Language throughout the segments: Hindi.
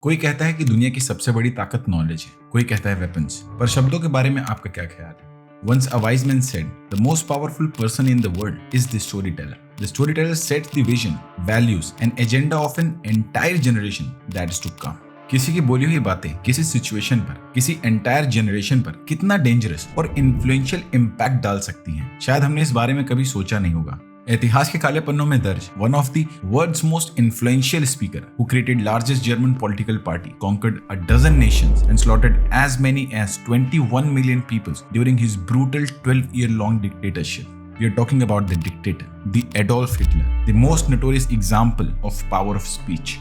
कोई कहता है कि दुनिया की सबसे बड़ी ताकत नॉलेज है, कोई कहता है वेपन्स। पर शब्दों के बारे में आपका क्या ख्याल है? Once a wise man said, the most powerful person in the world is the storyteller. The storyteller sets the vision, values and agenda of an entire generation that is to come. किसी की बोली हुई बातें किसी सिचुएशन पर, किसी एंटायर जनरेशन पर कितना डेंजरस और इन्फ्लुएंशियल इम्पैक्ट डाल सकती हैं, शायद हमने इस बारे में कभी सोचा नहीं होगा। इतिहास के काले पन्नों में दर्ज one of the world's most influential speaker who created largest German political party, conquered a dozen nations and slaughtered as many as 21 million people during his brutal 12-year-long dictatorship. We are talking about the dictator, the Adolf Hitler, the most notorious example of power of speech.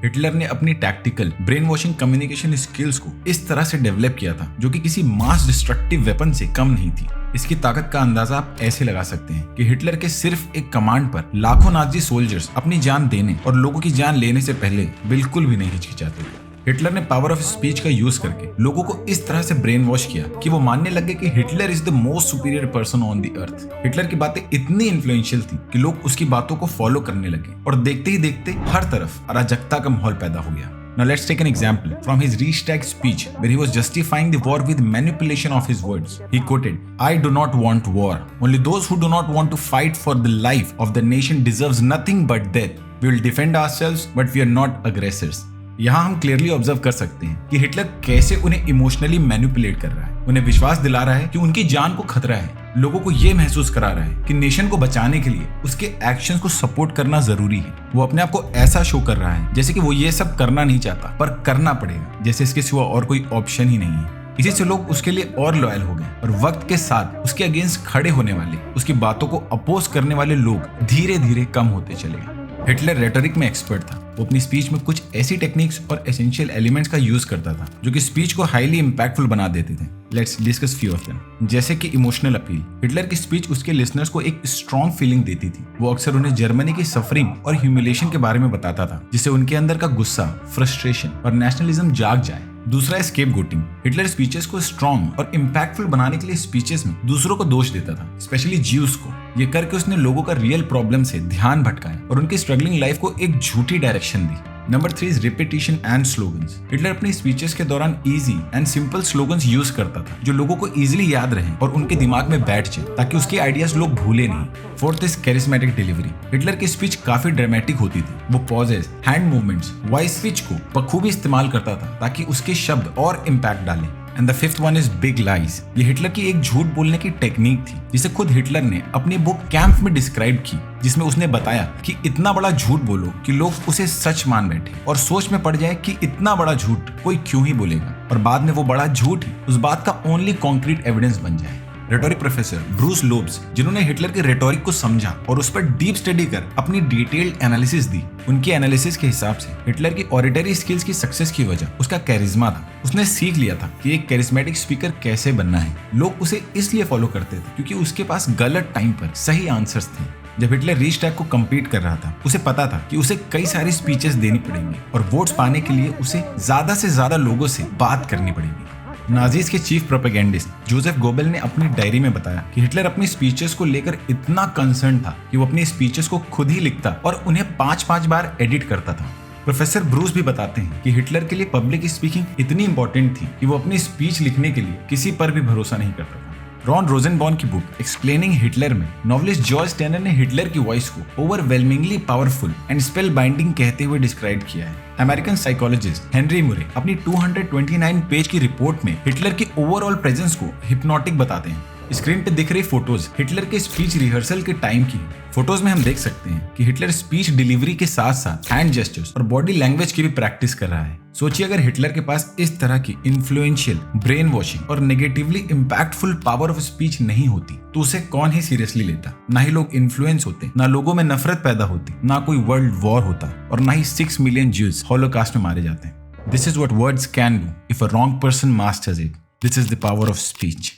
Hitler ने अपनी tactical brain washing communication skills को इस तरह से डेवलप किया था जो कि किसी मास डिस्ट्रक्टिव वेपन से कम नहीं थी। इसकी ताकत का अंदाजा आप ऐसे लगा सकते हैं कि हिटलर के सिर्फ एक कमांड पर लाखों नाजी सोल्जर्स अपनी जान देने और लोगों की जान लेने से पहले बिल्कुल भी नहीं हिचकिचाते थे। हिटलर ने पावर ऑफ स्पीच का यूज करके लोगों को इस तरह से ब्रेन वॉश किया कि वो मानने लगे कि Hitler is the most superior person on the earth. Hitler की बातें इतनी इन्फ्लुएंशियल थी कि लोग उसकी बातों को फॉलो करने लगे और देखते ही देखते हर तरफ अराजकता का माहौल पैदा हो गया। Now let's take an example from his Reichstag speech where he was justifying the war with manipulation of his words. He quoted, "I do not want war. Only those who do not want to fight for the life of the nation deserves nothing but death. We will defend ourselves, but we are not aggressors." यहाँ हम क्लियरली ऑब्जर्व कर सकते हैं कि हिटलर कैसे उन्हें इमोशनली मैनिपुलेट कर रहा है, उन्हें विश्वास दिला रहा है कि उनकी जान को खतरा है, लोगों को ये महसूस करा रहा है कि नेशन को बचाने के लिए उसके एक्शंस को सपोर्ट करना जरूरी है। वो अपने आप को ऐसा शो कर रहा है जैसे कि वो ये सब करना नहीं चाहता पर करना पड़ेगा, जैसे इसके सिवा और कोई ऑप्शन ही नहीं है। इसी से लोग उसके लिए और लॉयल हो गए और वक्त के साथ उसके अगेंस्ट खड़े होने वाले, उसकी बातों को अपोज करने वाले लोग धीरे धीरे कम होते चले गए। हिटलर रेटोरिक में एक्सपर्ट था। वो अपनी स्पीच में कुछ ऐसी टेक्निक्स और एसेंशियल एलिमेंट्स का यूज करता था जो कि स्पीच को हाईली इंपैक्टफुल बना देते थे। Let's discuss few of them. जैसे कि इमोशनल अपील। हिटलर की स्पीच उसके लिसनर्स को एक स्ट्रॉन्ग फीलिंग देती थी। वो अक्सर उन्हें जर्मनी की सफरिंग और ह्यूमिलेशन के बारे में बताता था जिससे उनके अंदर का गुस्सा, फ्रस्ट्रेशन और नेशनलिज्म जाग जाए। दूसरा है स्केपगोटिंग। हिटलर स्पीचेस को स्ट्रॉन्ग और इम्पैक्टफुल बनाने के लिए स्पीचेस में दूसरों को दोष देता था, स्पेशली ज्यूज को। ये करके उसने लोगों का रियल प्रॉब्लम से ध्यान भटकाया और उनकी स्ट्रगलिंग लाइफ को एक झूठी direction the. Number 3 is repetition and slogans. Hitler अपनी स्पीचेस के दौरान easy and simple slogans use करता था जो लोगों को इजीली याद रहे और उनके दिमाग में बैठ जाए ताकि उसके आइडियाज लोग भूले नहीं। Fourth is charismatic delivery. Hitler की स्पीच काफी ड्रामेटिक होती थी। वो pauses, hand movements, voice switch को बखूबी इस्तेमाल करता था ताकि उसके शब्द और इम्पैक्ट डालें। And the fifth one is big lies. ये हिटलर की एक झूठ बोलने की टेक्निक थी जिसे खुद हिटलर ने अपनी बुक कैंप में डिस्क्राइब की, जिसमें उसने बताया कि इतना बड़ा झूठ बोलो कि लोग उसे सच मान बैठे और सोच में पड़ जाए कि इतना बड़ा झूठ कोई क्यों ही बोलेगा, और बाद में वो बड़ा झूठ ही उस बात का ओनली कॉन्क्रीट एविडेंस बन जाए। रेटोरिक प्रोफेसर ब्रूस लोब्स, जिन्होंने हिटलर के रेटोरिक को समझा और उस पर डीप स्टडी कर अपनी डिटेल्ड एनालिसिस दी, उनकी एनालिसिस के हिसाब से हिटलर की ऑडिटरी स्किल्स की सक्सेस की वजह उसका कैरिज्मा था। उसने सीख लिया था कि एक कैरिस्मेटिक स्पीकर कैसे बनना है। लोग उसे इसलिए फॉलो करते थे क्योंकि उसके पास गलत टाइम पर सही आंसर्स थे। जब हिटलर रीचटैग को कम्पीट कर रहा था, उसे पता था कि उसे कई सारी स्पीचेस देनी पड़ेंगी और वोट्स पाने के लिए उसे ज्यादा से ज्यादा लोगों से बात करनी पड़ेगी। नाजीज के चीफ प्रोपेगेंडिस्ट जोसेफ गोबेल ने अपनी डायरी में बताया कि हिटलर अपनी स्पीचेस को लेकर इतना कंसर्न था कि वो अपनी स्पीचेस को खुद ही लिखता और उन्हें 5-5 बार एडिट करता था। प्रोफेसर ब्रूस भी बताते हैं कि हिटलर के लिए पब्लिक स्पीकिंग इतनी इंपॉर्टेंट थी कि वो अपनी स्पीच लिखने के लिए किसी पर भी भरोसा नहीं करता था। रॉन रोजेनबॉर्न की बुक एक्सप्लेनिंग हिटलर में नॉवलिस्ट जॉर्ज टेनर ने हिटलर की वॉइस को overwhelmingly powerful and spell binding कहते हुए डिस्क्राइब किया है। अमेरिकन साइकोलॉजिस्ट हेनरी मुरे अपनी 229 पेज की रिपोर्ट में हिटलर की ओवरऑल प्रेजेंस को हिप्नोटिक बताते हैं। स्क्रीन पे दिख रही फोटोज हिटलर के स्पीच रिहर्सल के टाइम की। फोटोज में हम देख सकते हैं कि हिटलर स्पीच डिलीवरी के साथ साथ हैंड जेस्चर्स और बॉडी लैंग्वेज की भी प्रैक्टिस कर रहा है। सोचिए अगर हिटलर के पास इस तरह की इन्फ्लुएंशियल, ब्रेन वॉशिंग और negatively impactful power of speech नहीं होती तो उसे कौन ही सीरियसली लेता। ना ही लोग इन्फ्लुएंस होते, ना लोगों में नफरत पैदा होती, ना कोई वर्ल्ड वॉर होता और ना ही 6 मिलियन ज्यूज हॉलोकास्ट में मारे जाते हैं। This is what words can do if a wrong person masters it. This is the power of speech.